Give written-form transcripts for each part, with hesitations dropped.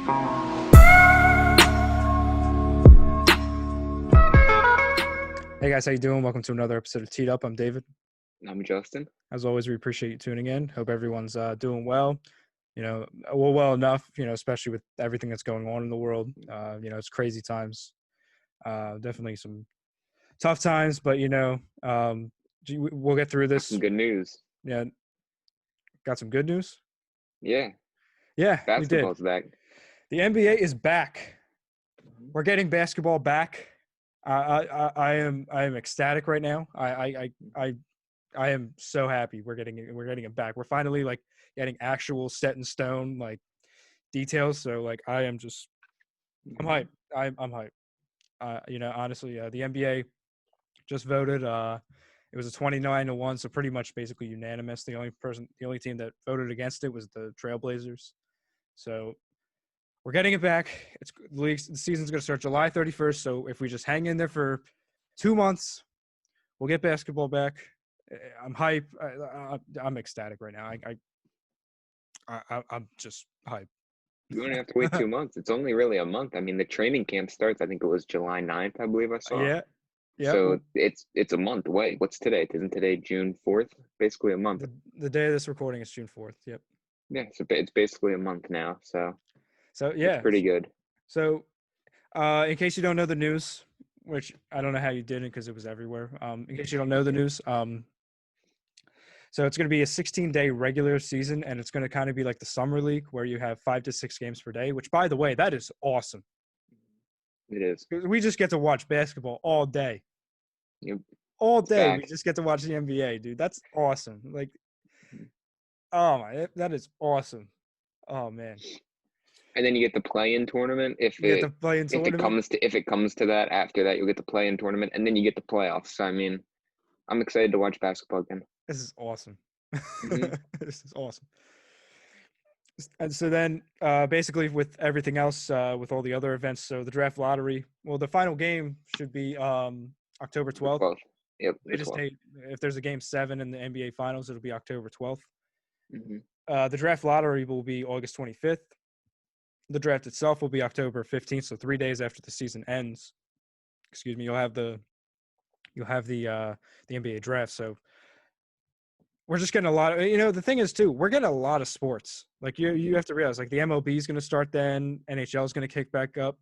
Hey guys, how you doing? Welcome to another episode of Teed Up. I'm David. I'm Justin. As always, we appreciate you tuning in. Hope everyone's doing well. Well enough. Especially with everything that's going on in the world. It's crazy times. Definitely some tough times, but we'll get through this. Some good news. Yeah, got some good news. Yeah, Yeah, we did. basketball's back. The NBA is back. We're getting basketball back. I am ecstatic right now. I am so happy we're getting it back. We're finally like getting actual set in stone like details. So like I'm hyped. I'm hyped. Honestly, the NBA just voted. It was a 29-1, so pretty much basically unanimous. The only team that voted against it was the Trailblazers. So we're getting it back. The season's going to start July 31st. So if we just hang in there for 2 months, we'll get basketball back. I'm hype. I'm ecstatic right now. I'm just hype. You only have to wait 2 months. It's only really a month. I mean, the training camp starts. I think it was July 9th, I believe I saw. Yeah. So it's a month away. What's today? Isn't today June 4th? Basically a month. The day of this recording is June 4th. Yep. Yeah, so it's basically a month now. So yeah, it's pretty good. So, in case you don't know the news, which I don't know how you didn't because it was everywhere. In case you don't know the news, so it's going to be a 16-day regular season, and it's going to kind of be like the summer league where you have 5 to 6 games per day. Which, by the way, that is awesome. It is. We just get to watch basketball all day. Yep. All day, we just get to watch the NBA, dude. That's awesome. Like, oh my, that is awesome. Oh man. And then you get the play-in tournament if it comes to that. After that, you'll get the play-in tournament, and then you get the playoffs. So I mean, I'm excited to watch basketball again. This is awesome. Mm-hmm. This is awesome. And so then, basically, with everything else, with all the other events, so the draft lottery. Well, the final game should be October 12th. Yep. If there's a game 7 in the NBA Finals, it'll be October 12th. Mm-hmm. The draft lottery will be August 25th. The draft itself will be October 15th, so 3 days after the season ends. Excuse me. You'll have the NBA draft. So we're just getting a lot of, the thing is too, we're getting a lot of sports. Like you have to realize, like the MLB is going to start then, NHL is going to kick back up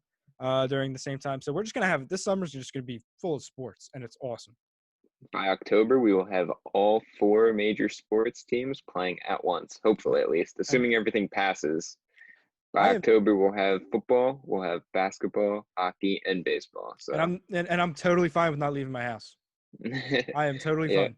during the same time. So we're just going to have, this summer's just going to be full of sports, and it's awesome. By October, we will have all 4 major sports teams playing at once, hopefully at least, assuming everything passes. By October, we'll have football, we'll have basketball, hockey, and baseball. So and I'm totally fine with not leaving my house. I am totally fine.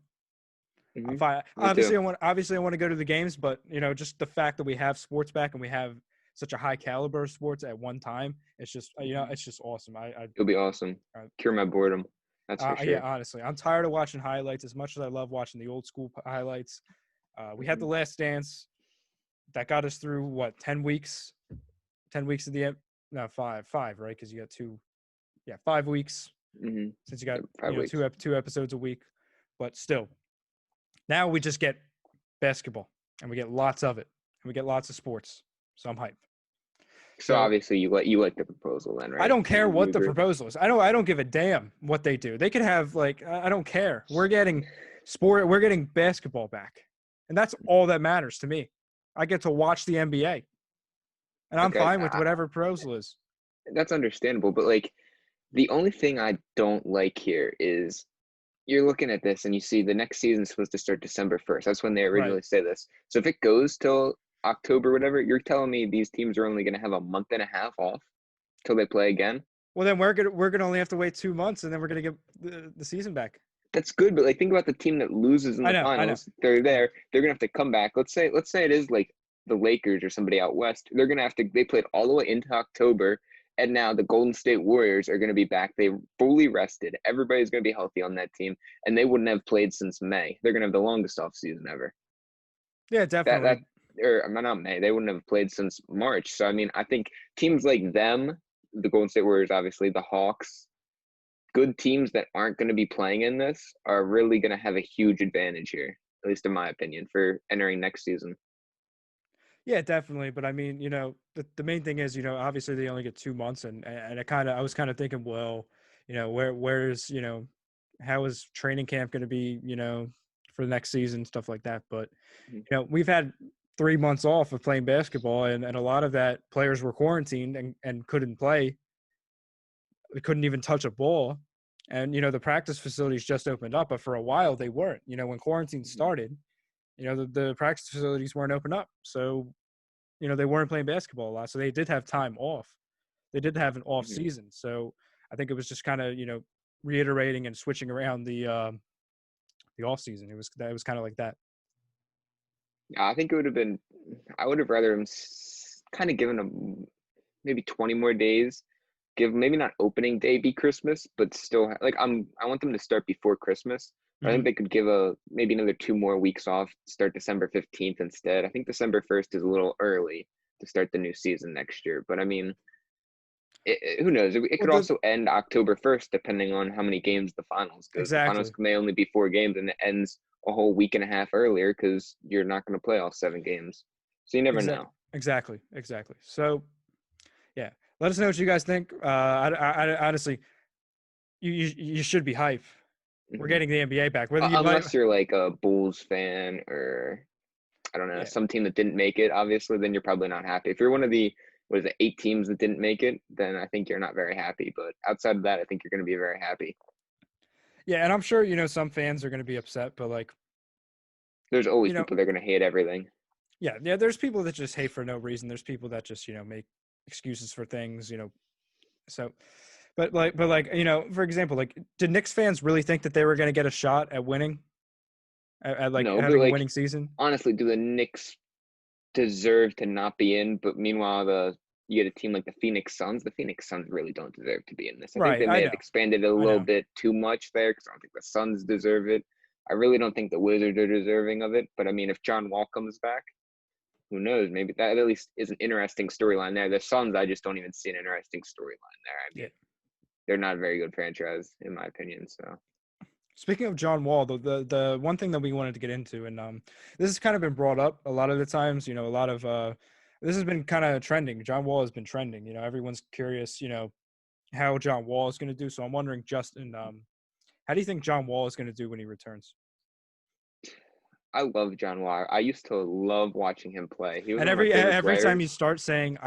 Mm-hmm. I'm fine. Obviously, I want to go to the games, but just the fact that we have sports back and we have such a high caliber of sports at one time, it's just it's just awesome. It'll be awesome. Cure my boredom. That's for sure. Yeah, honestly, I'm tired of watching highlights as much as I love watching the old school highlights. We had the Last Dance that got us through 10 weeks. 10 weeks of the end. No, five, right? Because you got 5 weeks. Mm-hmm. Since you got two episodes a week, but still, now we just get basketball, and we get lots of it, and we get lots of sports. So I'm hyped. So obviously you like the proposal then, right? I don't care what the proposal is. I don't give a damn what they do. They could have I don't care. We're getting We're getting basketball back, and that's all that matters to me. I get to watch the NBA. And I'm fine with whatever proposal is. That's understandable, but the only thing I don't like here is you're looking at this and you see the next season is supposed to start December 1st. That's when they originally say this. So if it goes till October, whatever, you're telling me these teams are only going to have a month and a half off till they play again? Well, then we're gonna only have to wait 2 months, and then we're gonna get the season back. That's good, but think about the team that loses in the finals. They're there. They're gonna have to come back. Let's say it is the Lakers or somebody out west. They're going to have to – they played all the way into October, and now the Golden State Warriors are going to be back. They fully rested. Everybody's going to be healthy on that team, and they wouldn't have played since May. They're going to have the longest offseason ever. Yeah, definitely. Not May. They wouldn't have played since March. So, I mean, I think teams like them, the Golden State Warriors, obviously, the Hawks, good teams that aren't going to be playing in this are really going to have a huge advantage here, at least in my opinion, for entering next season. Yeah, definitely. But I mean, the main thing is, obviously they only get 2 months, and I was kind of thinking, well, where's, how is training camp going to be, for the next season, stuff like that. But Mhm. we've had 3 months off of playing basketball, and a lot of that players were quarantined and couldn't play. They couldn't even touch a ball. And, the practice facilities just opened up, but for a while they weren't. When quarantine Mhm. started, the practice facilities weren't open up. So, they weren't playing basketball a lot. So they did have time off. They did have an off Mhm. season. So I think it was just kind of, reiterating and switching around the off season. It was kind of like that. I think it would have been. I would have rather him kind of given him maybe 20 more days. Give maybe not opening day be Christmas, but still like I want them to start before Christmas. I think Mm-hmm. they could give a maybe another 2 more weeks off, start December 15th instead. I think December 1st is a little early to start the new season next year. But I mean, who knows? It Well, could also end October 1st, depending on how many games the finals goes. The finals exactly. may only be 4 games, and it ends a whole week and a half earlier because you're not going to play all 7 games. So you never know. Exactly. So yeah, let us know what you guys think. Honestly, you should be hype. We're Mhm. getting the NBA back, whether you like. Unless you're like a Bulls fan or I don't know, Yeah, some team that didn't make it, obviously, then you're probably not happy. If you're one of the, what is it, 8 teams that didn't make it, then I think you're not very happy. But outside of that, I think you're going to be very happy. yeah, and I'm sure some fans are going to be upset, but like There's always you know, people that are going to hate everything. yeah. There's people that just hate for no reason. There's people that just make excuses for things. So, but like for example, like did Knicks fans really think that they were going to get a shot at winning, at like No, but having a like, winning season? honestly, do the Knicks deserve to not be in? But meanwhile, you get a team like the Phoenix Suns. The Phoenix Suns really don't deserve to be in this. I think Right. they may have expanded it a I little know. bit too much there because I don't think the Suns deserve it. I really don't think the Wizards are deserving of it. But I mean, if John Wall comes back, who knows? Maybe that at least is an interesting storyline there. The Suns, I just don't even see an interesting storyline there. I Yeah. mean, they're not a very good franchise, in my opinion. So, Speaking of John Wall, the one thing that we wanted to get into, and this has kind of been brought up a lot of the times. A lot of this has been kind of trending. John Wall has been trending. Everyone's curious. How John Wall is going to do. So I'm wondering, Justin, how do you think John Wall is going to do when he returns? I love John Wall. I used to love watching him play. He was And one of my every favorite every time you players. start saying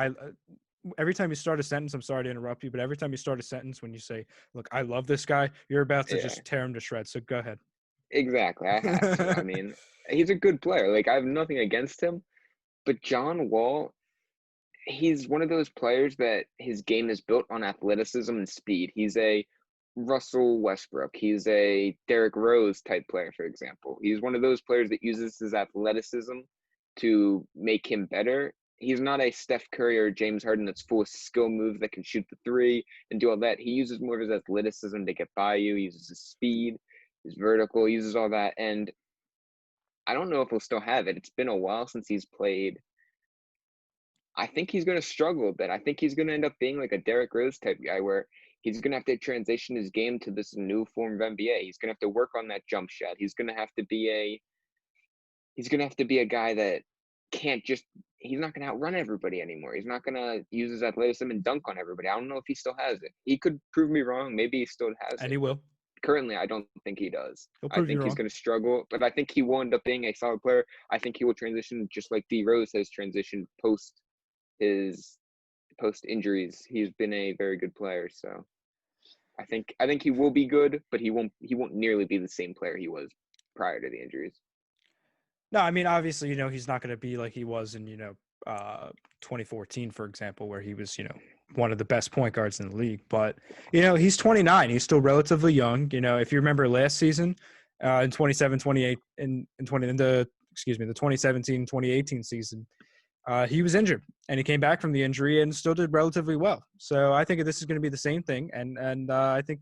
every time you start a sentence, I'm sorry to interrupt you, but every time you start a sentence when you say, "Look, I love this guy," you're about to Yeah, just tear him to shreds. So go ahead. exactly. I have to. I mean, he's a good player. Like, I have nothing against him, but John Wall, he's one of those players that his game is built on athleticism and speed. He's a Russell Westbrook. He's a Derrick Rose type player, for example. He's one of those players that uses his athleticism to make him better. He's not a Steph Curry or James Harden that's full of skill moves that can shoot the three and do all that. He uses more of his athleticism to get by you. He uses his speed, his vertical, he uses all that. And I don't know if he'll still have it. It's been a while since he's played. I think he's going to struggle a bit. I think he's going to end up being like a Derrick Rose type guy where he's going to have to transition his game to this new form of NBA. He's going to have to work on that jump shot. He's going to have to be a guy that can't just he's not going to outrun everybody anymore. He's not going to use his athleticism and dunk on everybody. I don't know if he still has it. He could prove me wrong. Maybe he still has And it, he but will. currently I don't think he does. He'll I prove you think he's wrong. going to struggle, but I think he will end up being a solid player. I think he will transition just like D Rose has transitioned his post injuries. He's been a very good player, so I think he will be good, but he won't nearly be the same player he was prior to the injuries. No, I mean obviously, he's not going to be like he was in 2014, for example, where he was one of the best point guards in the league. But he's 29. He's still relatively young. If you remember last season, in 27, 28, in 20 in the excuse me, the 2017, 2018 season, he was injured and he came back from the injury and still did relatively well. So I think this is going to be the same thing, and I think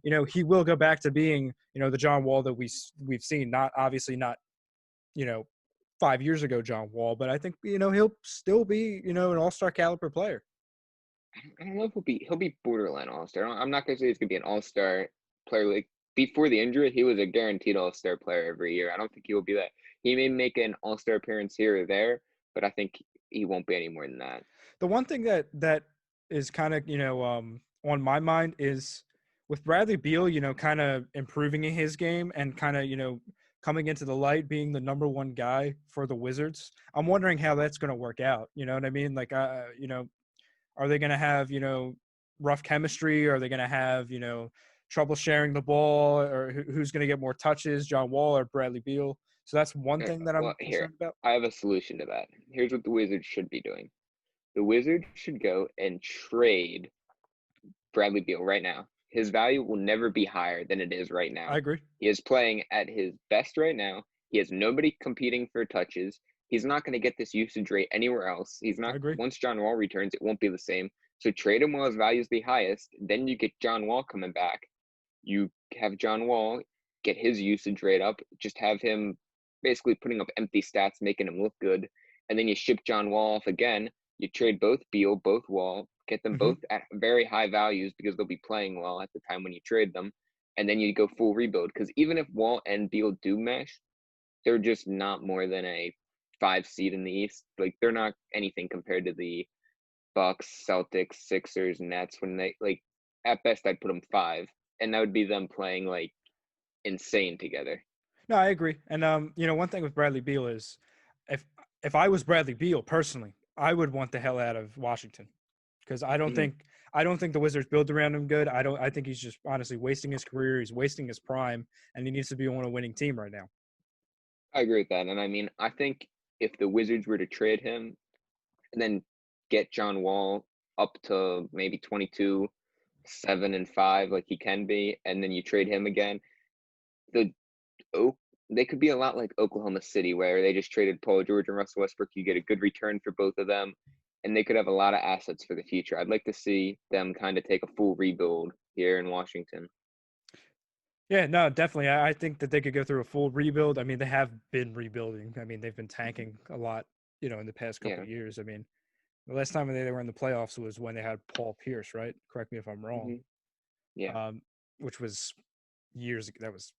he will go back to being the John Wall that we've seen. Not obviously not you know 5 years ago John Wall, but I think he'll still be an all-star caliber player. I don't know if he'll be borderline all star. I'm not gonna say he's gonna be an all star player. Like before the injury, he was a guaranteed all star player every year. I don't think he will be that. He may make an all star appearance here or there, but I think he won't be any more than that. The one thing that is kind of, on my mind is with Bradley Beal, kind of improving in his game and kind of, coming into the light, being the number one guy for the Wizards. I'm wondering how that's going to work out. You know what I mean? Like, are they going to have, rough chemistry? Are they going to have, trouble sharing the ball, or who's going to get more touches, John Wall or Bradley Beal? So that's one thing that I'm concerned about. I have a solution to that. Here's what the Wizards should be doing. The Wizards should go and trade Bradley Beal right now. His value will never be higher than it is right now. I agree. He is playing at his best right now. He has nobody competing for touches. He's not going to get this usage rate anywhere else. He's not. Once John Wall returns, it won't be the same. So trade him while his value is the highest. Then you get John Wall coming back. You have John Wall get his usage rate up. Just have him basically putting up empty stats, making him look good. And then you ship John Wall off again. You trade both Beal, both Wall, get them both at very high values because they'll be playing well at the time when you trade them. And then you go full rebuild. Because even if Wall and Beal do mesh, they're just not more than a 5 seed in the East. Like, they're not anything compared to the Bucks, Celtics, Sixers, Nets. When they, like, at best, I'd put them 5. And that would be them playing, like, insane together. No, I agree. And, one thing with Bradley Beal is if I was Bradley Beal personally, I would want the hell out of Washington, because I don't think the Wizards build around him good. I think he's just honestly wasting his career. He's wasting his prime, and he needs to be on a winning team right now. I agree with that. And I mean, I think if the Wizards were to trade him and then get John Wall up to maybe 22, 7 and 5, like he can be, and then you trade him again, they could be a lot like Oklahoma City, where they just traded Paul George and Russell Westbrook. You get a good return for both of them, and they could have a lot of assets for the future. I'd like to see them kind of take a full rebuild here in Washington. Yeah, no, definitely. I think that they could go through a full rebuild. I mean, they have been rebuilding. I mean, they've been tanking a lot, in the past couple of years. I mean, the last time they were in the playoffs was when they had Paul Pierce, right? Correct me if I'm wrong. Yeah. Which was years ago. That was,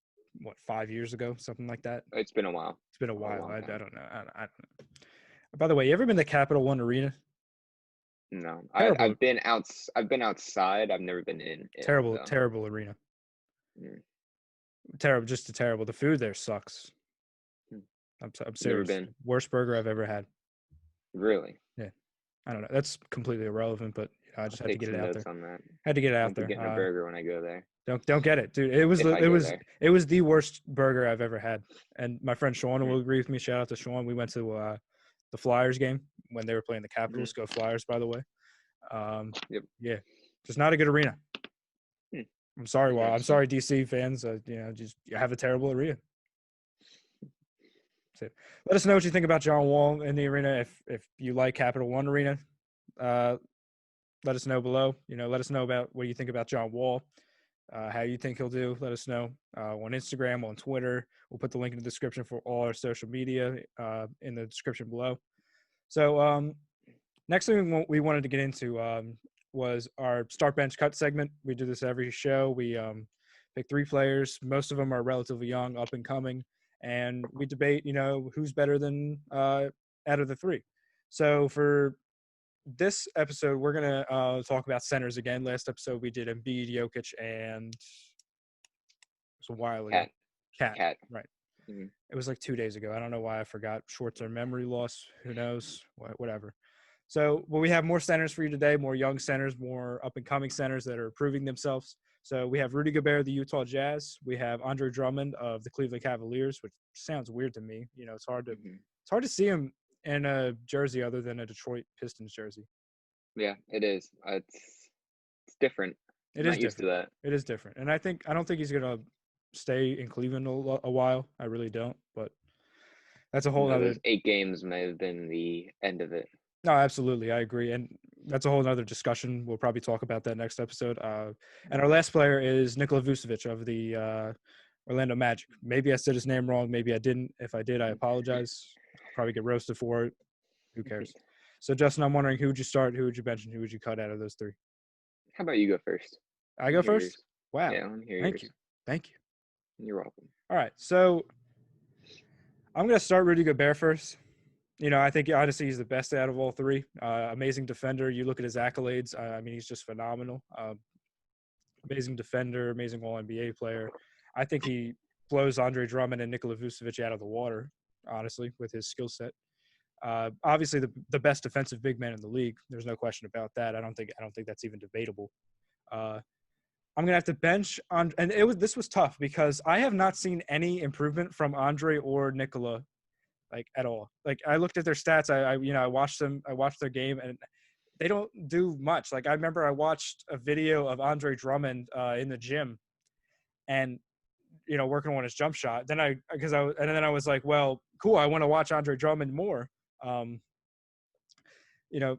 5 years ago, something like that? It's been a while. It's been a while. I don't know. I don't know. By the way, you ever been to Capital One Arena? No. I've been outside. I've never been in. Terrible arena. Terrible. The food there sucks. I'm serious. Never been. Worst burger I've ever had. Really? Yeah. I don't know. That's completely irrelevant, but I just had to get it out there. On that. Had to get it out there. Getting a burger when I go there. Don't get it, dude. It was the worst burger I've ever had. And my friend Sean will agree with me. Shout out to Sean. We went to the Flyers game when they were playing the Capitals. Go Flyers, by the way. Yep. Yeah, just not a good arena. I'm sorry, I'm sorry, DC fans. Just you have a terrible arena. So, let us know what you think about John Wall in the arena. If you like Capital One Arena, let us know below. Let us know about what you think about John Wall, how you think he'll do. Let us know on Instagram, on Twitter. We'll put the link in the description for all our social media in the description below. So next thing we wanted to get into was our start bench cut segment. We do this every show. We pick 3 players. Most of them are relatively young, up and coming, and we debate, who's better than out of the 3. So for this episode, we're going to talk about centers again. Last episode, we did Embiid, Jokic, and it was a while ago. Cat. Right. Mm-hmm. It was like 2 days ago. I don't know why I forgot. Short-term memory loss. Who knows? Whatever. So, we have more centers for you today, more young centers, more up-and-coming centers that are proving themselves. So we have Rudy Gobert of the Utah Jazz. We have Andre Drummond of the Cleveland Cavaliers, which sounds weird to me. It's hard to see him in a jersey other than a Detroit Pistons jersey. Yeah, it is. It's different. It is used to that. It is different, and I don't think he's gonna stay in Cleveland a while. I really don't. But that's a whole other. Those 8 games may have been the end of it. No, absolutely, I agree, and that's a whole other discussion. We'll probably talk about that next episode. And our last player is Nikola Vucevic of the Orlando Magic. Maybe I said his name wrong. Maybe I didn't. If I did, I apologize. I'll probably get roasted for it. Who cares? So, Justin, I'm wondering, who would you start, who would you bench, and who would you cut out of those 3? How about you go first? I go first? Yours. Wow. Yeah, I'm here. Thank you. You're welcome. All right, so I'm going to start Rudy Gobert first. I think honestly he's the best out of all three. Amazing defender. You look at his accolades. I mean, he's just phenomenal. Amazing defender, amazing All NBA player. I think he blows Andre Drummond and Nikola Vucevic out of the water, honestly, with his skill set. Obviously, the best defensive big man in the league. There's no question about that. I don't think that's even debatable. I'm gonna have to bench on, and this was tough because I have not seen any improvement from Andre or Nikola, like at all. Like I looked at their stats. I watched them. I watched their game, and they don't do much. Like I remember I watched a video of Andre Drummond in the gym, and working on his jump shot. Then I was like, well, cool. I want to watch Andre Drummond more.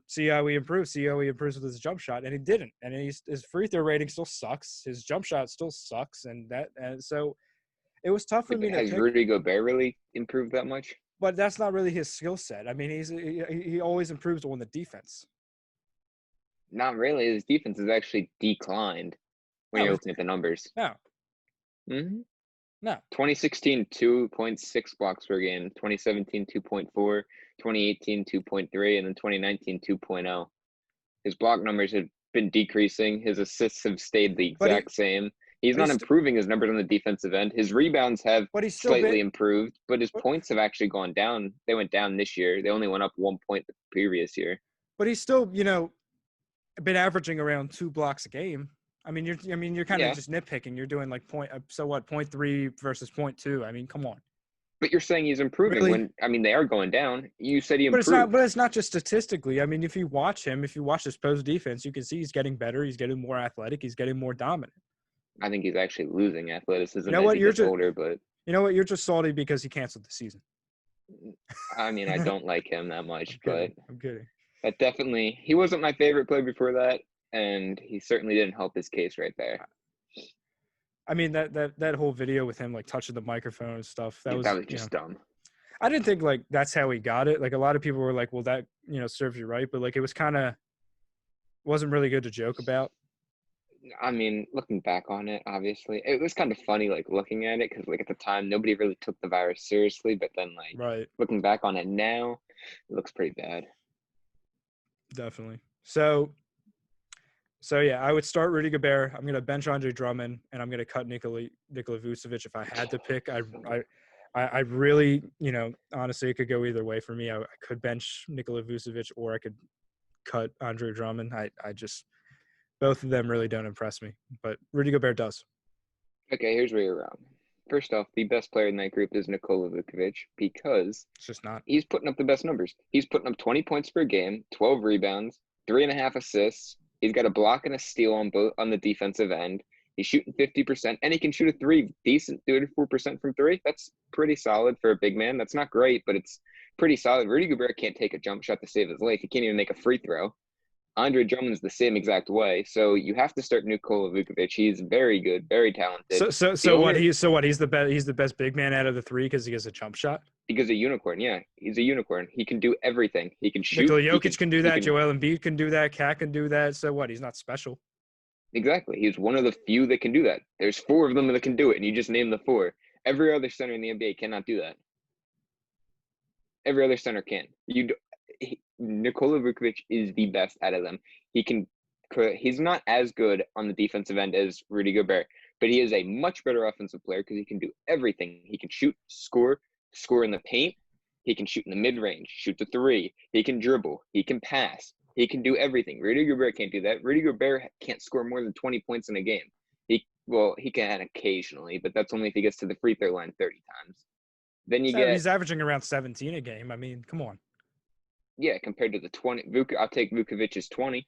See how he improves. See how he improves with his jump shot, and he didn't. And his free throw rating still sucks. His jump shot still sucks, and so it was tough for me to pick. Has Rudy Gobert really improved that much? But that's not really his skill set. I mean, he always improves on the defense. Not really. His defense has actually declined when you're looking at the numbers. No. Mm-hmm. No. 2016, 2.6 blocks per game. 2017, 2.4. 2018, 2.3. And then 2019, 2.0. His block numbers have been decreasing. His assists have stayed the exact same. He's not improving his numbers on the defensive end. His rebounds have slightly improved, but his points have actually gone down. They went down this year. They only went up 1 point the previous year. But he's still, been averaging around 2 blocks a game. I mean, you're kind of just nitpicking. You're doing like 0.3 versus 0.2. I mean, come on. But you're saying he's improving when they are going down. You said he improved. But it's not just statistically. I mean, if you watch his post defense, you can see he's getting better. He's getting more athletic. He's getting more dominant. I think he's actually losing athleticism as he gets older, but you know what? You're just salty because he canceled the season. I mean, I don't like him that much, but I'm kidding. That definitely, he wasn't my favorite player before that, and he certainly didn't help his case right there. I mean, that whole video with him like touching the microphone and stuff, that was just dumb. I didn't think like that's how he got it. Like a lot of people were like, well, that serves you right, but like it was wasn't really good to joke about. I mean, looking back on it, obviously, it was kind of funny, like, looking at it, because, like, at the time, nobody really took the virus seriously, but then, like, looking back on it now, it looks pretty bad. Definitely. So yeah, I would start Rudy Gobert. I'm going to bench Andre Drummond, and I'm going to cut Nikola Vucevic if I had to pick. I really, honestly, it could go either way for me. I could bench Nikola Vucevic, or I could cut Andre Drummond. I just – both of them really don't impress me, but Rudy Gobert does. Okay, here's where you're wrong. First off, the best player in that group is Nikola Vucevic because it's just not. He's putting up the best numbers. He's putting up 20 points per game, 12 rebounds, 3.5 assists. He's got a block and a steal on the defensive end. He's shooting 50%, and he can shoot a three, decent 34% from three. That's pretty solid for a big man. That's not great, but it's pretty solid. Rudy Gobert can't take a jump shot to save his life. He can't even make a free throw. Andre Drummond's the same exact way, so you have to start Nikola Vucevic. He's very good, very talented. He's the best big man out of the three because he has a jump shot. Because a unicorn, yeah, he's a unicorn. He can do everything. He can shoot. Nikola Jokic can do that. Joel Embiid can do that. Cat can do that. So what? He's not special. Exactly. He's one of the few that can do that. There's 4 of them that can do it, and you just name the 4. Every other center in the NBA cannot do that. Every other center can. Nikola Vucevic is the best out of them. He's not as good on the defensive end as Rudy Gobert, but he is a much better offensive player because he can do everything. He can shoot, score in the paint. He can shoot in the mid-range, shoot the three. He can dribble. He can pass. He can do everything. Rudy Gobert can't do that. Rudy Gobert can't score more than 20 points in a game. He can occasionally, but that's only if he gets to the free throw line 30 times. Then he's averaging around 17 a game. I mean, come on. Yeah, compared to the 20. I'll take Vucevic's 20.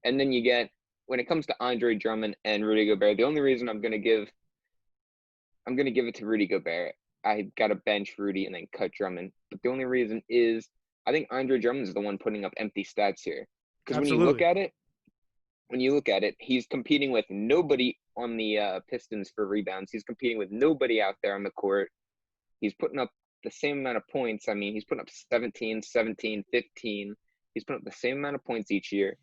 And then you get, when it comes to Andre Drummond and Rudy Gobert, the only reason I'm going to give it to Rudy Gobert. I got to bench Rudy and then cut Drummond. But the only reason is I think Andre Drummond is the one putting up empty stats here. Because when you look at it, he's competing with nobody on the Pistons for rebounds. He's competing with nobody out there on the court. He's putting up the same amount of points. I mean, he's putting up 17, 15. He's putting up the same amount of points each year.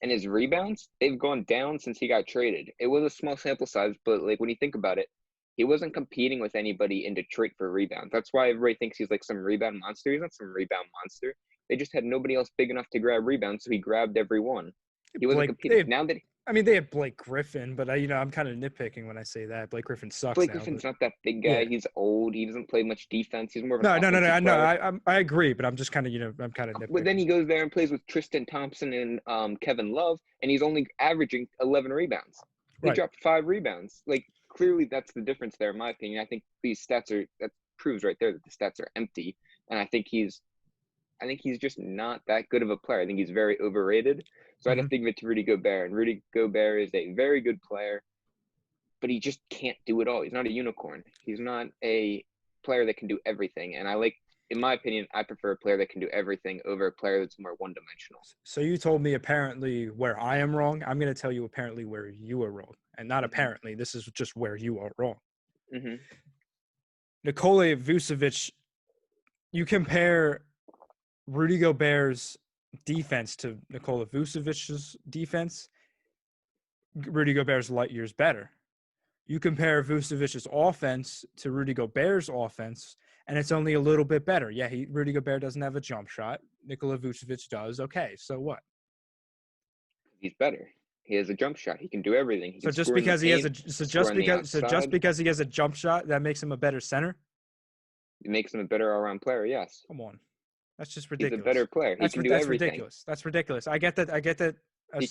And his rebounds, they've gone down since he got traded. It was a small sample size, but like when you think about it, He wasn't competing with anybody in Detroit for rebounds. That's why everybody thinks he's like some rebound monster. He's not some rebound monster. They just had nobody else big enough to grab rebounds, so he grabbed every one. He wasn't competing. They have Blake Griffin, but I'm kind of nitpicking when I say that. Blake Griffin sucks. Blake Griffin's not that big guy. Yeah. He's old. He doesn't play much defense. He's more of an offensive player. I agree, but I'm just kind of I'm kind of nitpicking. But then he goes there and plays with Tristan Thompson and Kevin Love, and he's only averaging 11 rebounds. He dropped 5 rebounds. Like, clearly that's the difference there, in my opinion. I think these stats that proves right there that the stats are empty, and I think he's just not that good of a player. I think he's very overrated. So I don't think of it to Rudy Gobert. And Rudy Gobert is a very good player, but he just can't do it all. He's not a unicorn. He's not a player that can do everything. And in my opinion, I prefer a player that can do everything over a player that's more one-dimensional. So you told me apparently where I am wrong. I'm going to tell you apparently where you are wrong. And not apparently. This is just where you are wrong. Mm-hmm. Nikola Vucevic, you compare Rudy Gobert's defense to Nikola Vucevic's defense, Rudy Gobert's light years better. You compare Vucevic's offense to Rudy Gobert's offense, and it's only a little bit better. Yeah, Rudy Gobert doesn't have a jump shot. Nikola Vucevic does. Okay, so what? He's better. He has a jump shot. He can do everything. Just because he has a jump shot, that makes him a better center? It makes him a better all-around player, yes. Come on. That's just ridiculous. He's a better player. He can do everything. Ridiculous. That's ridiculous. I get that a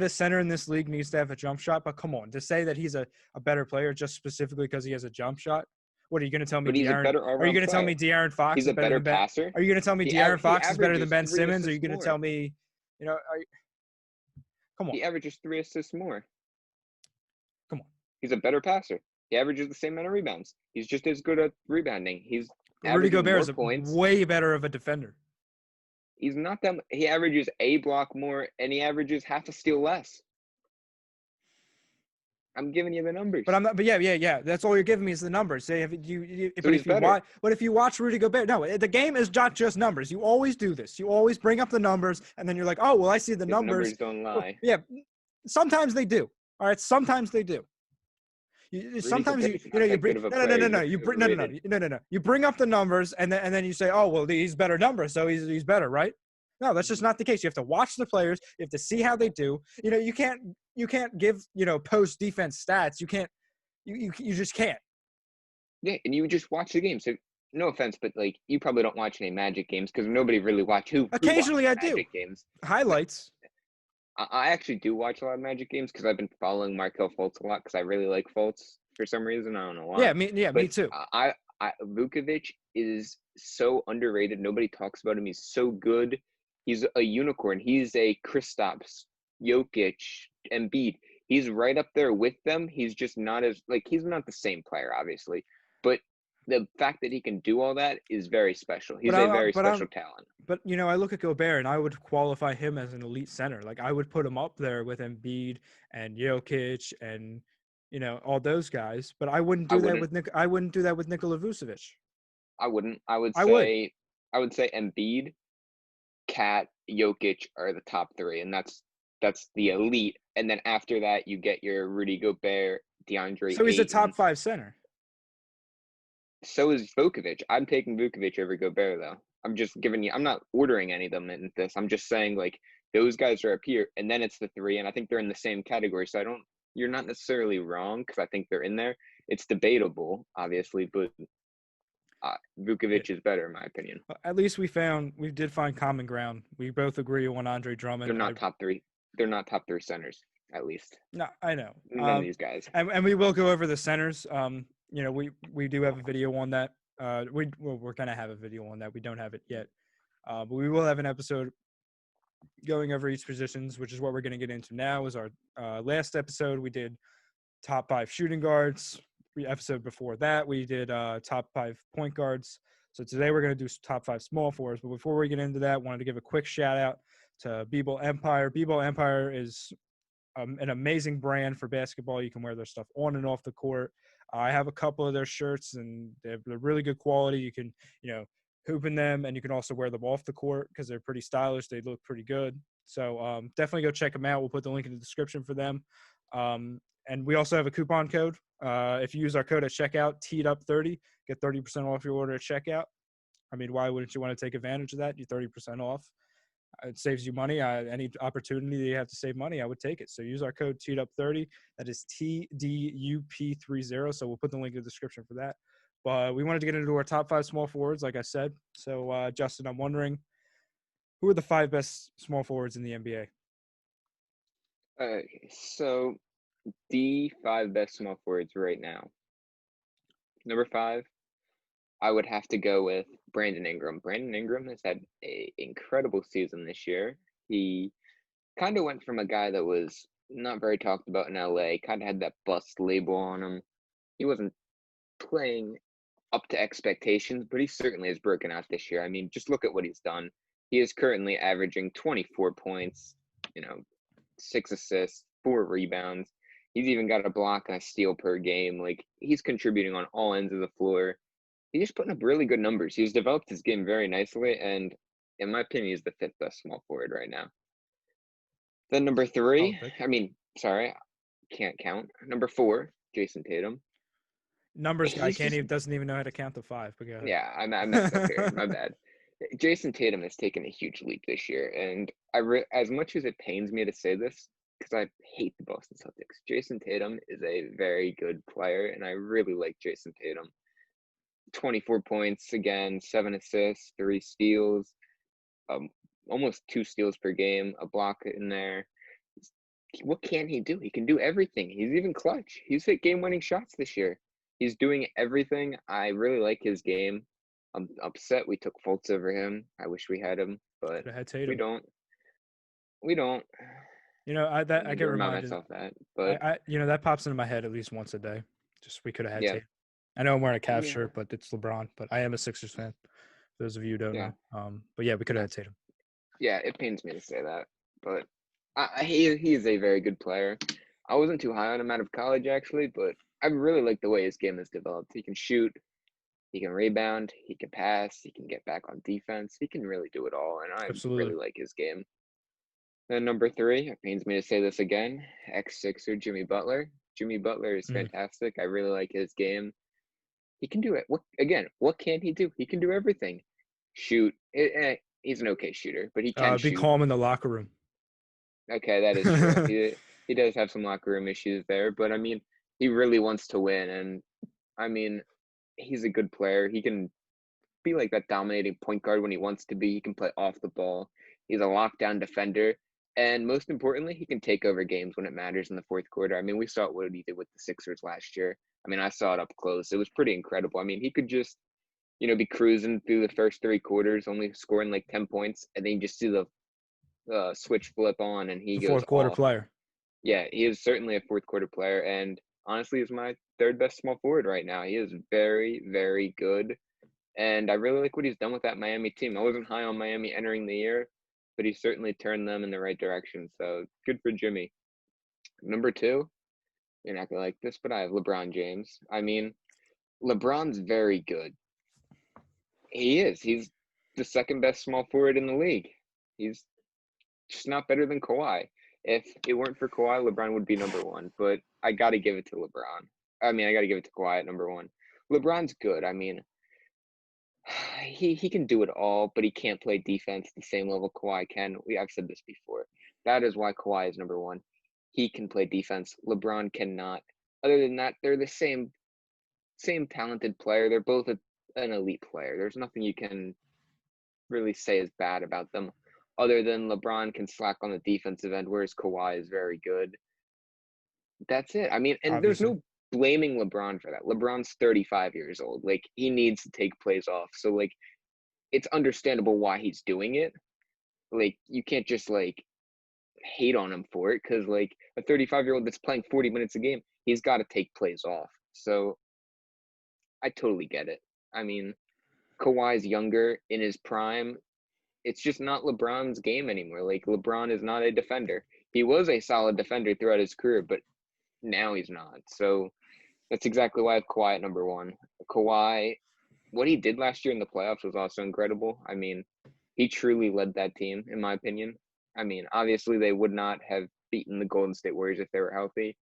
center in this league needs to have a jump shot, but come on, to say that he's a better player just specifically because he has a jump shot. What are you going to tell me? Are you going to tell me De'Aaron Fox is a better passer? Are you going to tell me De'Aaron Fox is better than Ben Simmons? Are you going to tell me, come on. He averages 3 assists more. Come on. He's a better passer. He averages the same amount of rebounds. He's just as good at rebounding. Rudy Gobert is way better of a defender. He's not that. He averages a block more, and he averages half a steal less. I'm giving you the numbers. But I'm not. But yeah. That's all you're giving me is the numbers. But if you watch Rudy Gobert, no, the game is not just numbers. You always do this. You always bring up the numbers, and then you're like, oh, well, I see the numbers. Numbers don't lie. Yeah, sometimes they do. All right, sometimes they do. You bring up the numbers and then you say, oh well, he's better numbers, so he's better, right? No, that's just not the case. You have to watch the players. You have to see how they do. You can't give post defense stats. You just can't. Yeah, and you just watch the game. So no offense, but like you probably don't watch any Magic games because nobody really Occasionally I do. Games. Highlights. I actually do watch a lot of Magic games because I've been following Markelle Fultz a lot because I really like Fultz for some reason. I don't know why. Me too. Vucevic is so underrated. Nobody talks about him. He's so good. He's a unicorn. He's a Kristaps, Jokic, Embiid. He's right up there with them. He's just not he's not the same player, obviously. But the fact that he can do all that is very special. He's a very special talent. But, I look at Gobert, and I would qualify him as an elite center. Like, I would put him up there with Embiid and Jokic and, all those guys. But I wouldn't do that with Nikola Vucevic. I wouldn't. I would say Embiid, Kat, Jokic are the top 3, and that's the elite. And then after that, you get your Rudy Gobert, DeAndre. So he's a top 5 center. So is Vucevic. I'm taking Vucevic over Gobert, though. I'm just giving you – I'm not ordering any of them in this. I'm just saying, those guys are up here, and then it's the 3, and I think they're in the same category. So you're not necessarily wrong because I think they're in there. It's debatable, obviously, but Vucevic is better, in my opinion. At least we did find common ground. We both agree on Andre Drummond. They're not top 3. They're not top 3 centers, at least. No, I know. None of these guys. And we will go over the centers. We do have a video on that. We're gonna have a video on that. We don't have it yet, but we will have an episode going over each positions, which is what we're gonna get into now. Is our last episode we did top 5 shooting guards. The episode before that we did top 5 point guards. So today we're gonna do top 5 small forwards. But before we get into that, wanted to give a quick shout out to B-Ball Empire. B-Ball Empire is an amazing brand for basketball. You can wear their stuff on and off the court. I have a couple of their shirts, and they're really good quality. You can, hoop in them, and you can also wear them off the court because they're pretty stylish. They look pretty good. So definitely go check them out. We'll put the link in the description for them. And we also have a coupon code. If you use our code at checkout, TEEDUP30, get 30% off your order at checkout. I mean, why wouldn't you want to take advantage of that? You're 30% off. It saves you money. Any opportunity that you have to save money, I would take it. So use our code TEEDUP30. That is TDUP30. So we'll put the link in the description for that. But we wanted to get into our top 5 small forwards, like I said. So, Justin, I'm wondering, who are the 5 best small forwards in the NBA? So the 5 best small forwards right now. Number 5, I would have to go with Brandon Ingram. Brandon Ingram has had an incredible season this year. He kind of went from a guy that was not very talked about in LA, kind of had that bust label on him. He wasn't playing up to expectations, but he certainly has broken out this year. I mean, just look at what he's done. He is currently averaging 24 points, 6 assists, 4 rebounds. He's even got a block and a steal per game. Like, he's contributing on all ends of the floor. He's just putting up really good numbers. He's developed his game very nicely, and in my opinion, he's the 5th best small forward right now. Then number 3, can't count. Number 4, Jason Tatum. Numbers guy doesn't even know how to count to 5. But go ahead. Yeah, I messed up here. My bad. Jason Tatum has taken a huge leap this year, and as much as it pains me to say this, because I hate the Boston Celtics, Jason Tatum is a very good player, and I really like Jason Tatum. 24 points again, 7 assists, 3 steals, almost 2 steals per game, a block in there. What can he do? He can do everything. He's even clutch. He's hit game-winning shots this year. He's doing everything. I really like his game. I'm upset we took Fultz over him. I wish we had him, but we don't. I get reminded myself that, but that pops into my head at least once a day. Just we could have had Tatum. I know I'm wearing a Cavs shirt, but it's LeBron. But I am a Sixers fan. For those of you who don't know. But yeah, we could have had Tatum. Yeah, it pains me to say that, but he is a very good player. I wasn't too high on him out of college actually, but I really like the way his game has developed. He can shoot, he can rebound, he can pass, he can get back on defense. He can really do it all, and I really like his game. Then number 3, it pains me to say this again, ex-Sixer Jimmy Butler. Jimmy Butler is fantastic. I really like his game. He can do it. What can he do? He can do everything. Shoot. He's an okay shooter, but he can shoot. Be calm in the locker room. Okay, that is true. He does have some locker room issues there, but I mean, he really wants to win, and I mean, he's a good player. He can be like that dominating point guard when he wants to be. He can play off the ball. He's a lockdown defender, and most importantly, he can take over games when it matters in the 4th quarter. I mean, we saw what he did with the Sixers last year. I mean, I saw it up close. It was pretty incredible. I mean, he could just, be cruising through the first 3 quarters, only scoring like 10 points, and then you just see the switch flip on, and he goes 4th quarter off. player. Yeah, he is certainly a 4th quarter player, and honestly, he's my 3rd best small forward right now. He is very, very good, and I really like what he's done with that Miami team. I wasn't high on Miami entering the year, but he certainly turned them in the right direction, so good for Jimmy. Number 2, you're not going to like this, but I have LeBron James. I mean, LeBron's very good. He is. He's the 2nd best small forward in the league. He's just not better than Kawhi. If it weren't for Kawhi, LeBron would be number 1, but I got to give it to LeBron. I got to give it to Kawhi at number 1. LeBron's good. I mean, he can do it all, but he can't play defense the same level Kawhi can. I've said this before. That is why Kawhi is number 1. He can play defense. LeBron cannot. Other than that, they're the same talented player. They're both an elite player. There's nothing you can really say is bad about them, other than LeBron can slack on the defensive end, whereas Kawhi is very good. That's it. I mean, and There's no blaming LeBron for that. LeBron's 35 years old. Like, he needs to take plays off. So, like, it's understandable why he's doing it. Like, you can't just, like, hate on him for it, because, like, a 35-year-old that's playing 40 minutes a game, he's got to take plays off. So, I totally get it. I mean, Kawhi's younger, in his prime. It's just not LeBron's game anymore. Like, LeBron is not a defender. He was a solid defender throughout his career, but now he's not. So that's exactly why I have Kawhi at number 1. Kawhi, what he did last year in the playoffs was also incredible. I mean, he truly led that team, in my opinion. I mean, obviously they would not have beaten the Golden State Warriors if they were healthy,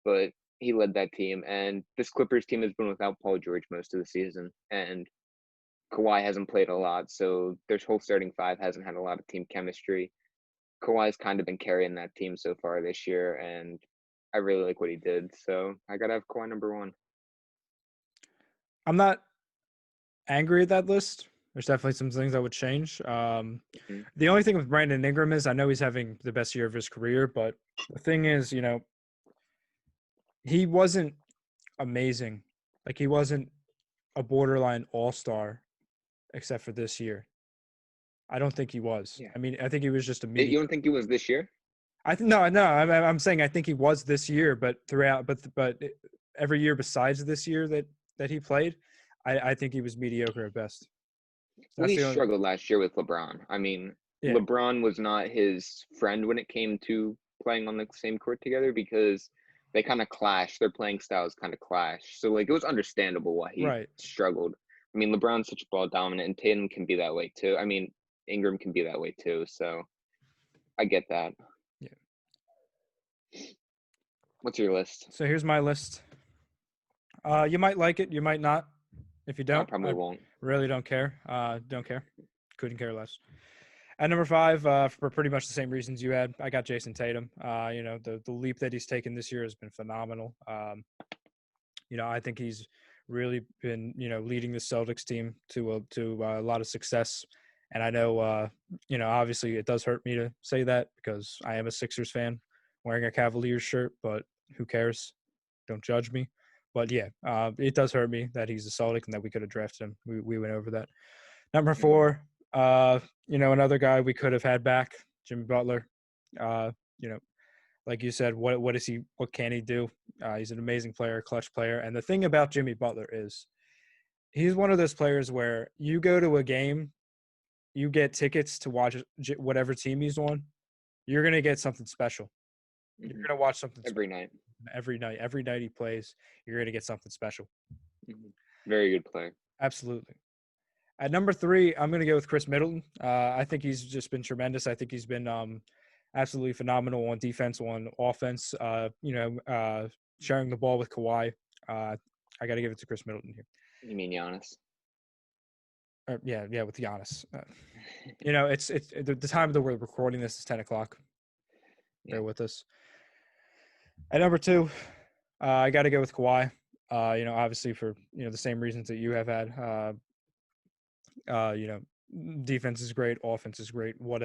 but he led that team. And this Clippers team has been without Paul George most of the season, and Kawhi hasn't played a lot, so their whole starting five hasn't had a lot of team chemistry. Kawhi's kind of been carrying that team so far this year, and I really like what he did. So I gotta have Kawhi number one. I'm not angry at that list. There's definitely some things I would change. The only thing with Brandon Ingram is I know he's having the best year of his career, but the thing is, he wasn't amazing. Like, he wasn't a borderline all-star except for this year. I don't think he was. Yeah. I mean, I think he was just a You don't think he was this year? no. I'm saying I think he was this year, but throughout, but every year besides this year that he played, I think he was mediocre at best. Well, he struggled last year with LeBron. I mean, yeah. LeBron was not his friend when it came to playing on the same court together because they kind of clash. Their playing styles kind of clash. So, like, it was understandable why he struggled. I mean, LeBron's such ball dominant, and Tatum can be that way too. I mean, Ingram can be that way too. So, I get that. Yeah. What's your list? So here's my list. You might like it. You might not. If you don't, I probably won't. Really don't care. Don't care. Couldn't care less. At number 5, for pretty much the same reasons you had, I got Jason Tatum. The leap that he's taken this year has been phenomenal. I think he's really been, leading the Celtics team to a lot of success. And I know, obviously it does hurt me to say that because I am a Sixers fan wearing a Cavaliers shirt, but who cares? Don't judge me. But yeah, it does hurt me that he's a Celtic and that we could have drafted him. We went over that. Number 4, another guy we could have had back, Jimmy Butler. Like you said, what is he? What can he do? He's an amazing player, clutch player. And the thing about Jimmy Butler is he's one of those players where you go to a game, you get tickets to watch whatever team he's on, you're going to get something special. You're going to watch something every night. Every night he plays, you're going to get something special. Very good player. Absolutely. At number 3, I'm going to go with Chris Middleton. I think he's just been tremendous. I think he's been absolutely phenomenal on defense, on offense. Sharing the ball with Kawhi. I got to give it to Chris Middleton here. You mean Giannis? Yeah, with Giannis. It's the time that we're recording this is 10 o'clock. Bear with us. At number 2, I got to go with Kawhi. Obviously for the same reasons that you have had. Defense is great, offense is great. What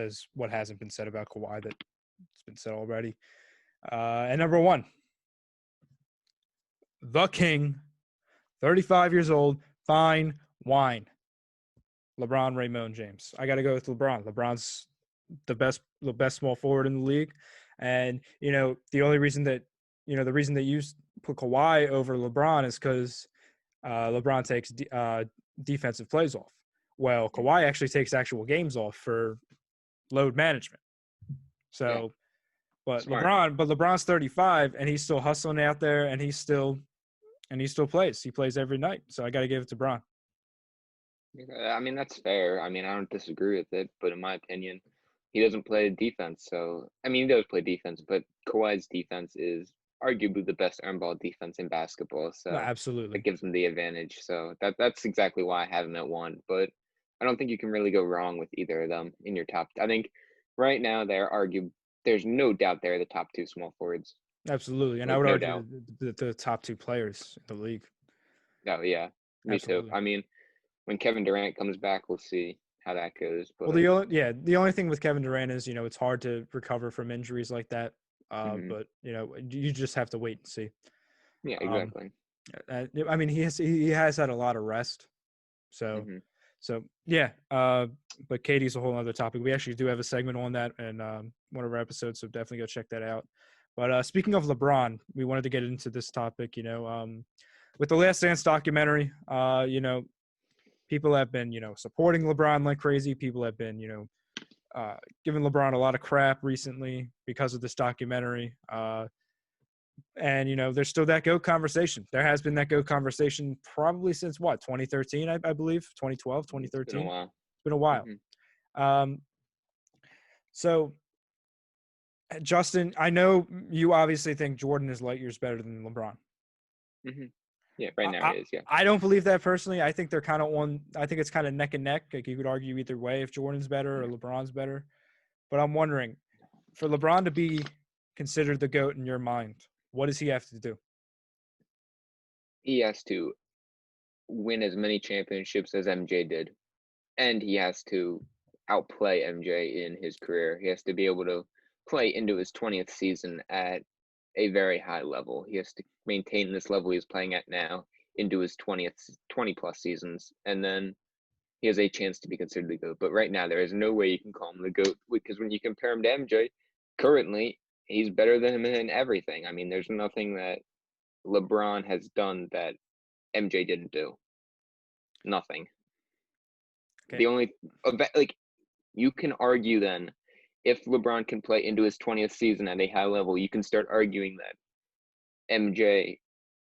hasn't been said about Kawhi that's been said already? And number 1, the King, 35 years old, fine wine. LeBron Raymond James. I got to go with LeBron. LeBron's the best small forward in the league. And, the only reason that, the reason that you put Kawhi over LeBron is because LeBron takes defensive plays off. Well, Kawhi actually takes actual games off for load management. So, but smart. LeBron's 35 and he's still hustling out there and he still plays. He plays every night. So I got to give it to Bron. I mean, that's fair. I mean, I don't disagree with it, but in my opinion, he doesn't play defense. So, I mean, he does play defense, but Kawhi's defense is arguably the best on-ball defense in basketball. So, absolutely, it gives him the advantage. So that's exactly why I have him at 1. But I don't think you can really go wrong with either of them in your top. I think right now there's no doubt they're the top 2 small forwards. Absolutely, and I would argue the top 2 players in the league. Oh yeah, me absolutely. Too. I mean, when Kevin Durant comes back, we'll see how that goes. But the only thing with Kevin Durant is it's hard to recover from injuries like that. But you just have to wait and see. Yeah, exactly. I mean, he has had a lot of rest, so yeah. But Katie's a whole other topic. We actually do have a segment on that in one of our episodes, so definitely go check that out. But speaking of LeBron, we wanted to get into this topic. With the Last Dance documentary, people have been supporting LeBron like crazy. People have been giving LeBron a lot of crap recently because of this documentary. And, there's still that GOAT conversation. There has been that GOAT conversation probably since 2013, I believe, 2012, 2013. It's been a while. It's been a while. So Justin, I know you obviously think Jordan is light years better than LeBron. Mm-hmm. Yeah, right now it is. Yeah, I don't believe that personally. I think they're kind of on. I think it's kind of neck and neck. Like you could argue either way if Jordan's better or LeBron's better. But I'm wondering, for LeBron to be considered the GOAT in your mind, what does he have to do? he has to win as many championships as MJ did, and he has to outplay MJ in his career. He has to be able to play into his 20th season at a very high level. He has to maintain this level he's playing at now into his 20 plus seasons, and then he has a chance to be considered the GOAT. But right now, there is no way you can call him the GOAT because when you compare him to MJ, currently he's better than him in everything. I mean, there's nothing that LeBron has done that MJ didn't do. Nothing. Okay. The only like you can argue then if LeBron can play into his 20th season at a high level, you can start arguing that MJ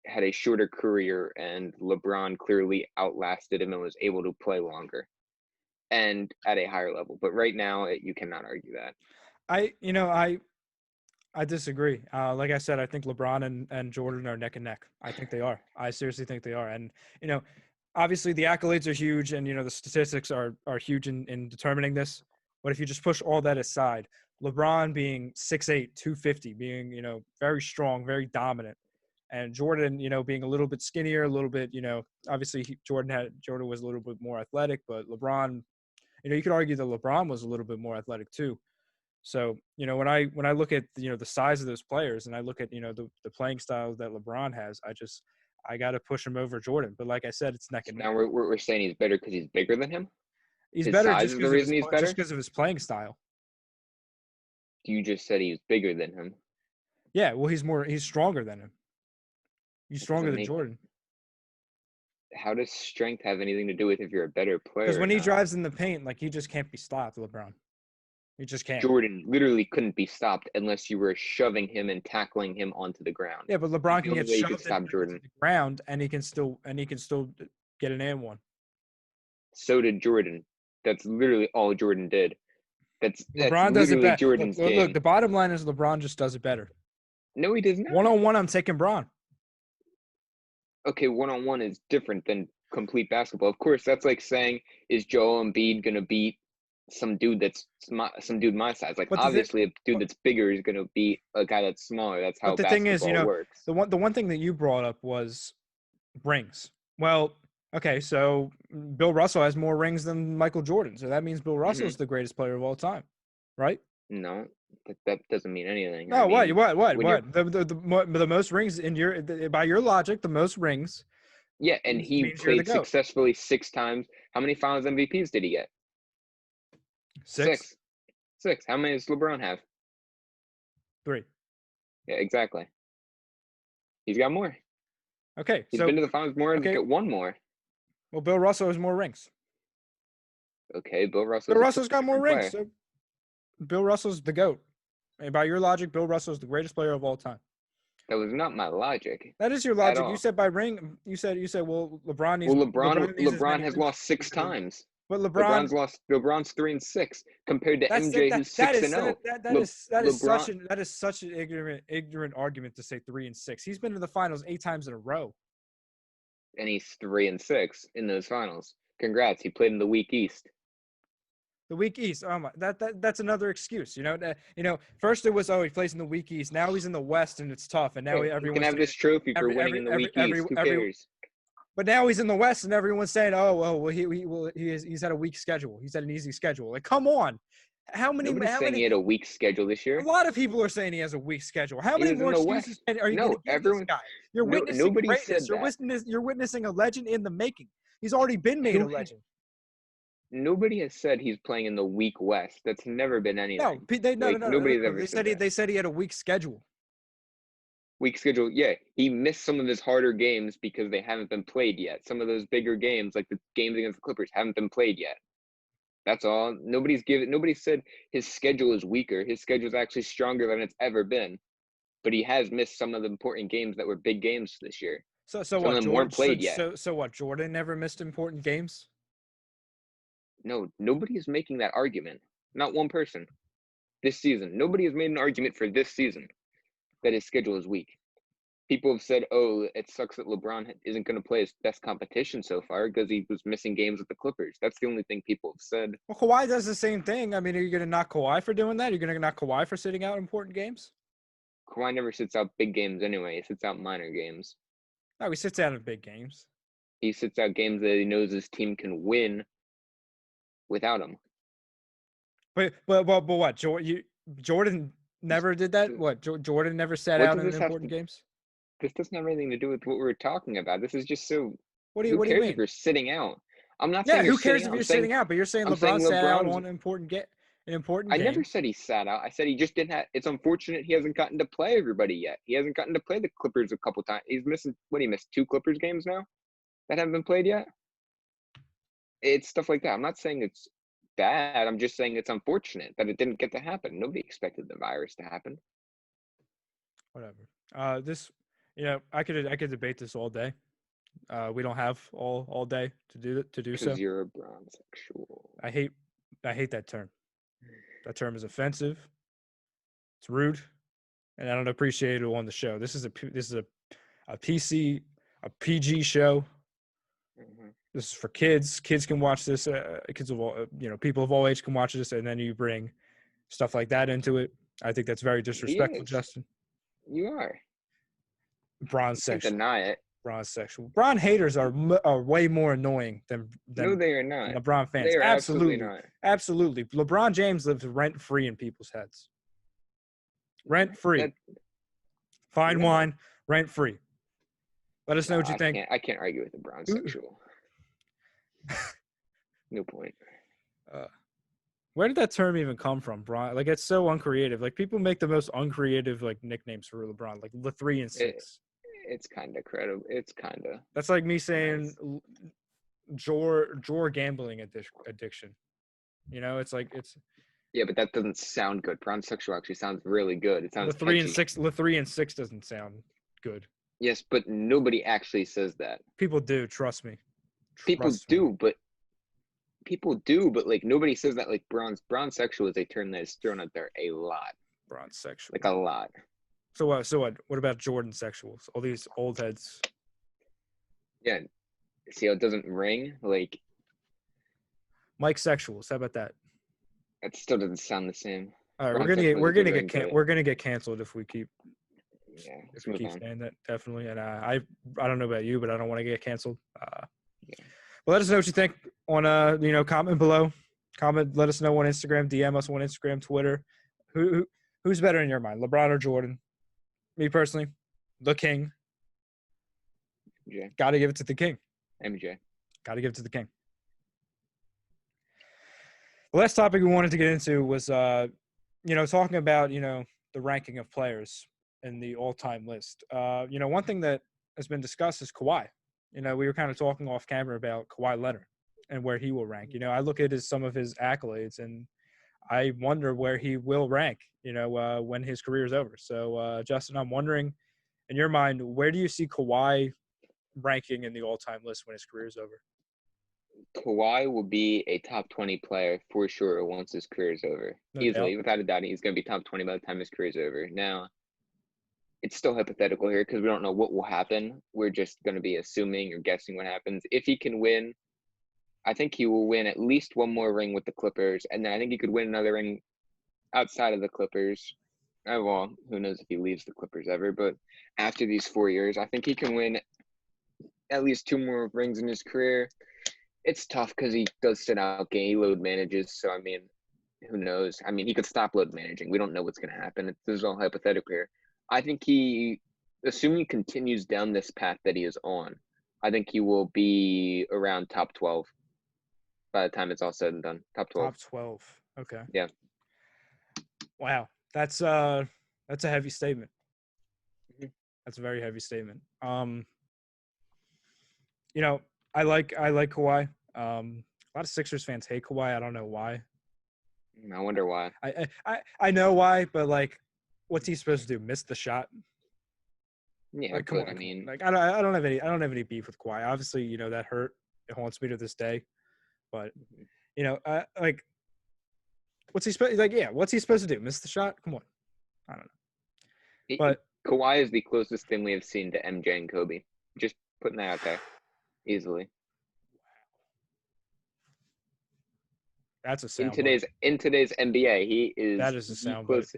had a shorter career and LeBron clearly outlasted him and was able to play longer and at a higher level. But right now, you cannot argue that. I disagree. Like I said, I think LeBron and Jordan are neck and neck. I think they are. I seriously think they are. And, obviously the accolades are huge and, the statistics are huge in determining this. But if you just push all that aside, LeBron being 6'8", 250, being, very strong, very dominant, and Jordan, being a little bit skinnier, a little bit, obviously Jordan was a little bit more athletic, but LeBron, you could argue that LeBron was a little bit more athletic too. So, when I look at, the size of those players and I look at, the playing style that LeBron has, I got to push him over Jordan. But like I said, it's neck and neck. Now we're saying he's better because he's bigger than him? He's his better size just is the reason he's better? just because of his playing style. You just said he's bigger than him. Yeah, well, he's stronger than him. He's stronger than Jordan. How does strength have anything to do with if you're a better player? Because when he drives in the paint, like, he just can't be stopped, LeBron. He just can't. Jordan literally couldn't be stopped unless you were shoving him and tackling him onto the ground. Yeah, but LeBron can get shoved stop Jordan to the ground, and he can still get an and one. So did Jordan. That's literally all Jordan did. LeBron does it better. Jordan's game. Look, the bottom line is LeBron just does it better. No, he does not. One-on-one, I'm taking Bron. Okay, one-on-one is different than complete basketball. Of course, that's like saying, is Joel Embiid gonna beat some dude my size? Like, obviously, a dude that's bigger is gonna beat a guy that's smaller. That's how basketball works. But the thing is, the one thing that you brought up was rings. Well, okay, so Bill Russell has more rings than Michael Jordan, so that means Bill Russell is the greatest player of all time, right? No, that doesn't mean anything. No, what? The most rings by your logic, the most rings. Yeah, and he played successfully 6 times. How many Finals MVPs did he get? 6. How many does LeBron have? 3. Yeah, exactly. He's got more. Okay, he's been to the finals more and get 1 more. Well, Bill Russell has more rings. Okay, Bill Russell's got more rings. So Bill Russell's the GOAT. And by your logic, Bill Russell is the greatest player of all time. That was not my logic. That is your logic. You said by ring. You said well, LeBron needs. Well, LeBron has lost 6 times. But LeBron's 3-6 compared to MJ, who's 6-0. That is such an ignorant argument to say 3-6. He's been to the finals 8 times in a row. And he's 3-6 in those finals. Congrats, he played in the weak East. The weak East. Oh my, that's another excuse. First it was he plays in the weak East. Now he's in the West and it's tough. And now everyone can have this trophy for winning in the weak East. Who cares? But now he's in the West and everyone's saying, he's had a weak schedule. He's had an easy schedule. Like, come on. Nobody's saying he had a weak schedule this year. A lot of people are saying he has a weak schedule. How many more excuses are you going to give this guy? You're witnessing greatness. You're witnessing a legend in the making. He's already been made a legend. Nobody has said he's playing in the weak West. That's never been anything. No. Nobody's ever said that. They said he had a weak schedule. Weak schedule, yeah. He missed some of his harder games because they haven't been played yet. Some of those bigger games, like the games against the Clippers, haven't been played yet. That's all. Nobody said his schedule is weaker. His schedule is actually stronger than it's ever been. But he has missed some of the important games that were big games this year. So what? Of them weren't played yet. So what? Jordan never missed important games? No, nobody is making that argument. Not one person. this season. Nobody has made an argument for this season that his schedule is weak. People have said, oh, it sucks that LeBron isn't going to play his best competition so far because he was missing games with the Clippers. That's the only thing people have said. Well, Kawhi does the same thing. I mean, are you going to knock Kawhi for doing that? Are you going to knock Kawhi for sitting out important games? Kawhi never sits out big games anyway. He sits out minor games. No, he sits out in big games. He sits out games that he knows his team can win without him. But what? Jordan never did that? What? Jordan never sat out in important games? This doesn't have anything to do with what we're talking about. This is just so. What do you mean? If you're sitting out? I'm not saying. Yeah, who cares if you're sitting out? But you're saying LeBron sat out on an important game. I never said he sat out. I said he just didn't have. It's unfortunate he hasn't gotten to play everybody yet. He hasn't gotten to play the Clippers a couple times. He's missing. What, he missed 2 Clippers games now that haven't been played yet. It's stuff like that. I'm not saying it's bad. I'm just saying it's unfortunate that it didn't get to happen. Nobody expected the virus to happen. Whatever. I could debate this all day. We don't have all day to do so. Because you're a bronsexual. I hate that term. That term is offensive. It's rude, and I don't appreciate it on the show. This is a PG show. Mm-hmm. This is for kids. Kids can watch this. Kids of all, people of all age can watch this, and then you bring stuff like that into it. I think that's very disrespectful, Justin. You are. Bronsexual. Deny it. Bronsexual. Bron haters are way more annoying than no, they are not. LeBron fans. They are absolutely not. Absolutely. LeBron James lives rent free in people's heads. Rent free. Fine wine, rent free. Let us know what you think. I can't argue with the bronsexual. No point. Where did that term even come from, Bron? Like, it's so uncreative. Like, people make the most uncreative nicknames for LeBron, like the 3 and 6. It's kind of credible. It's kind of. That's like me saying Jor gambling addiction. It's like it's. Yeah, but that doesn't sound good. Bronsexual actually sounds really good. It sounds. The 3 and 6. The 3 and 6 doesn't sound good. Yes, but nobody actually says that. People do. Trust me. People do, but nobody says that. Like bronsexual is a term that is thrown out there a lot. Bronsexual. Like a lot. So what? What about Jordan sexuals? All these old heads. Yeah. See how it doesn't ring? Like Mike sexuals. How about that? That still doesn't sound the same. All right, we're gonna get canceled if we keep. Yeah. If we keep saying that, definitely. And I don't know about you, but I don't want to get canceled. Yeah. Well, let us know what you think on comment below. Comment. Let us know on Instagram. DM us on Instagram, Twitter. Who's better in your mind, LeBron or Jordan? Me personally, the King. MJ. Got to give it to the King. MJ. Got to give it to the King. The last topic we wanted to get into was, talking about, the ranking of players in the all-time list. One thing that has been discussed is Kawhi. We were kind of talking off camera about Kawhi Leonard and where he will rank. I look at some of his accolades, and I wonder where he will rank, when his career is over. So, Justin, I'm wondering, in your mind, where do you see Kawhi ranking in the all-time list when his career is over? Kawhi will be a top 20 player for sure once his career is over. Easily, without a doubt, he's going to be top 20 by the time his career is over. Now, it's still hypothetical here because we don't know what will happen. We're just going to be assuming or guessing what happens. If he can win, I think he will win at least one more ring with the Clippers, and then I think he could win another ring outside of the Clippers. Well, who knows if he leaves the Clippers ever, but after these 4 years, I think he can win at least 2 more rings in his career. It's tough because he does sit out game. He load manages, so, who knows? He could stop load managing. We don't know what's going to happen. This is all hypothetical here. I think assuming he continues down this path that he is on, I think he will be around top 12 by the time it's all said and done. Top 12. Top 12. Okay. Yeah. Wow. That's a heavy statement. Mm-hmm. That's a very heavy statement. I like Kawhi. A lot of Sixers fans hate Kawhi. I don't know why. I wonder why. I know why, but what's he supposed to do? Miss the shot? Yeah, come on. I don't have any beef with Kawhi. Obviously, that hurt. It haunts me to this day. But What's he supposed to do? Miss the shot? Come on. I don't know. But Kawhi is the closest thing we have seen to MJ and Kobe. Just putting that out there easily. That's a soundbite. In today's NBA, he is that is a soundbite.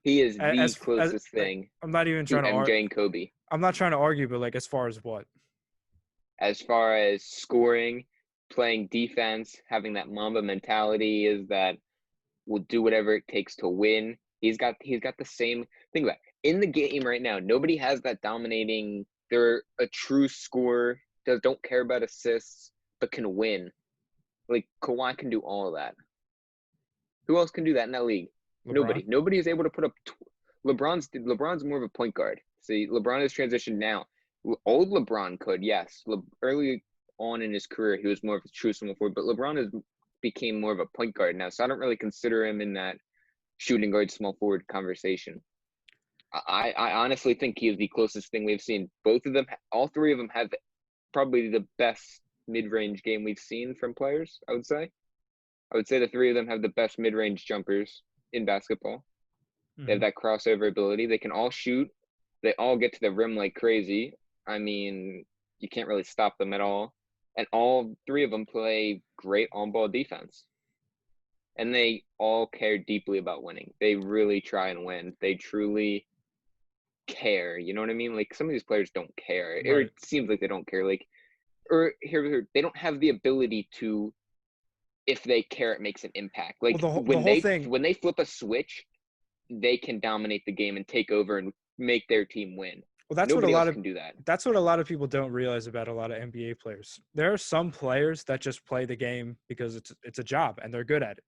He is the closest thing. I'm not even trying to MJ and Kobe. I'm not trying to argue, but like as far as what? As far as scoring, playing defense, having that Mamba mentality, is that will do whatever it takes to win. He's got the same thing. About in the game right now, nobody has that dominating. They're a true scorer. Don't care about assists, but can win. Like Kawhi can do all of that. Who else can do that in that league? LeBron? Nobody is able to put up. LeBron's more of a point guard. See, LeBron has transitioned now. Old LeBron could, yes. Early on in his career, he was more of a true small forward, but LeBron has became more of a point guard now, so I don't really consider him in that shooting guard, small forward conversation. I honestly think he is the closest thing we've seen. Both of them, all three of them have probably the best mid-range game we've seen from players, I would say the three of them have the best mid-range jumpers in basketball. Mm-hmm. They have that crossover ability. They can all shoot. They all get to the rim like crazy. I mean, you can't really stop them at all. And all three of them play great on-ball defense. And they all care deeply about winning. They really try and win. They truly care. You know what I mean? Like, some of these players don't care. Right. Or it seems like they don't care. Like, they don't have the ability to, if they care, it makes an impact. Like, when they flip a switch, they can dominate the game and take over and make their team win. Well, that's Nobody else can do that. That's what a lot of people don't realize about a lot of NBA players. There are some players that just play the game because it's a job and they're good at it.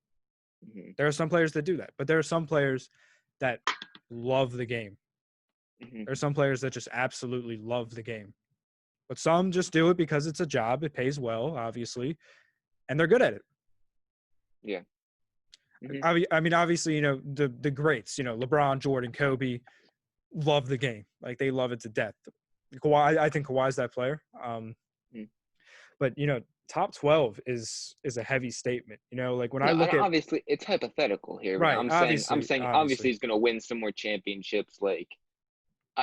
Mm-hmm. There are some players that do that, but there are some players that love the game. Mm-hmm. There are some players that just absolutely love the game. But some just do it because it's a job. It pays well, obviously, and they're good at it. Yeah. Mm-hmm. I mean, obviously, you know, the greats, you know, LeBron, Jordan, Kobe, love the game. Like, they love it to death. Kawhi, I think Kawhi's that player. But, you know, top 12 is a heavy statement. You know, like when I look at, obviously it's hypothetical here. Right. I'm saying obviously he's going to win some more championships. Like,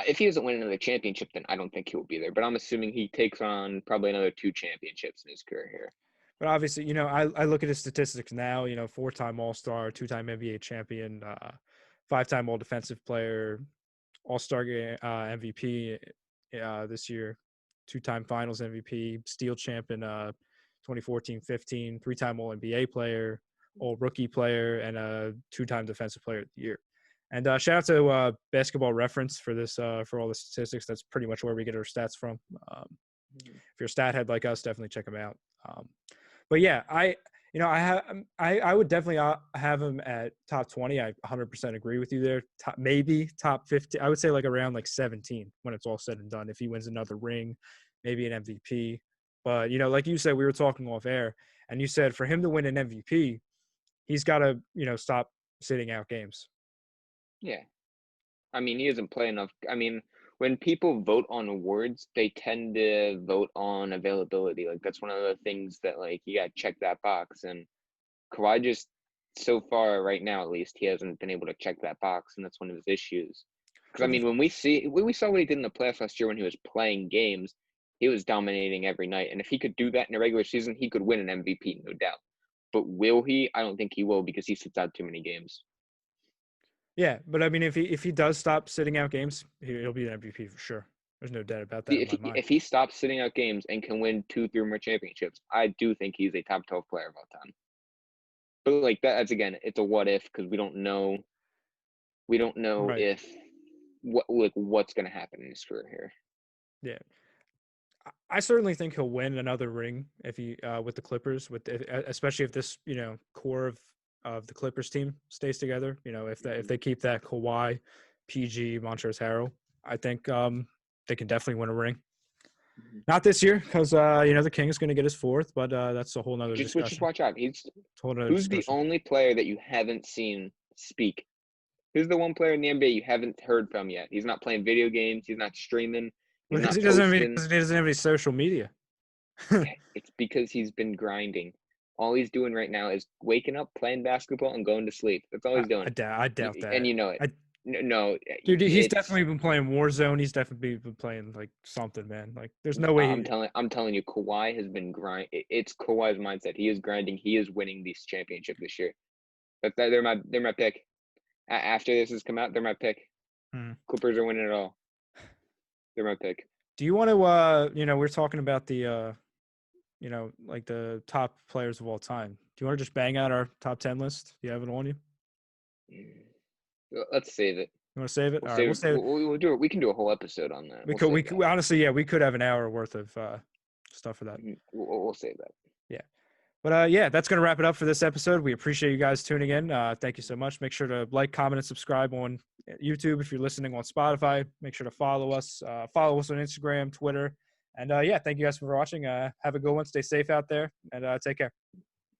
if he doesn't win another championship, then I don't think he will be there. But I'm assuming he takes on probably another 2 championships in his career here. But obviously, you know, I look at his statistics now. You know, 4-time All-Star, 2-time NBA champion, 5-time All-Defensive Player, All-Star MVP this year, 2-time Finals MVP, Steal champ in 2014-15, 3-time All-NBA player, All-Rookie player, and a 2-time Defensive Player of the Year. And shout out to Basketball Reference for this for all the statistics. That's pretty much where we get our stats from. If you're a stat head like us, definitely check them out. But yeah, I would definitely have him at top 20. I 100% agree with you there. Maybe top 50. I would say like around like 17 when it's all said and done. If he wins another ring, maybe an MVP. But, you know, like you said, we were talking off air, and you said for him to win an MVP, he's got to, you know, stop sitting out games. Yeah. I mean, he doesn't play enough. I mean, when people vote on awards, they tend to vote on availability. Like, that's one of the things that, like, you got to check that box. And Kawhi just, so far right now at least, he hasn't been able to check that box, and that's one of his issues. Because, I mean, when we saw what he did in the playoffs last year when he was playing games, he was dominating every night. And if he could do that in a regular season, he could win an MVP, no doubt. But will he? I don't think he will, because he sits out too many games. Yeah, but I mean, if he does stop sitting out games, he'll be an MVP for sure. There's no doubt about that. If he stops sitting out games and can win 2-3 more championships, I do think he's a top 12 player of all time. But like that's again, it's a what if, because we don't know. We don't know if what's going to happen in his career here. Yeah, I certainly think he'll win another ring if he with the Clippers, especially if this, you know, core of the Clippers team stays together. You know, if they keep that Kawhi, PG, Montrezl Harrell, I think they can definitely win a ring. Not this year, because you know, the King is going to get his 4th, but that's a whole nother discussion. Just watch out. Who's the only player that you haven't seen speak? Who's the one player in the NBA you haven't heard from yet? He's not playing video games. He's not streaming. Because he doesn't have any social media. It's because he's been grinding. all he's doing right now is waking up, playing basketball, and going to sleep. That's all he's doing. I doubt that. And you know it. No, dude, he's definitely been playing Warzone. He's definitely been playing like something, man. Like, there's no way. I'm telling you, Kawhi has been It's Kawhi's mindset. He is grinding. He is winning this championship this year. But they're my pick. After this has come out, they're my pick. Clippers are winning it all. They're my pick. Do you want to? We're talking about the, like the top players of all time. Do you want to just bang out our top 10 list? Do you have it on you? Let's save it. You want to save it? We'll save it. We'll do it. We can do a whole episode on that. We could honestly, yeah, we could have an hour worth of stuff for that. We'll save that. Yeah. But yeah, that's going to wrap it up for this episode. We appreciate you guys tuning in. Thank you so much. Make sure to like, comment, and subscribe on YouTube. If you're listening on Spotify, make sure to follow us. Follow us on Instagram, Twitter. And yeah, thank you guys for watching. Have a good one. Stay safe out there, and take care.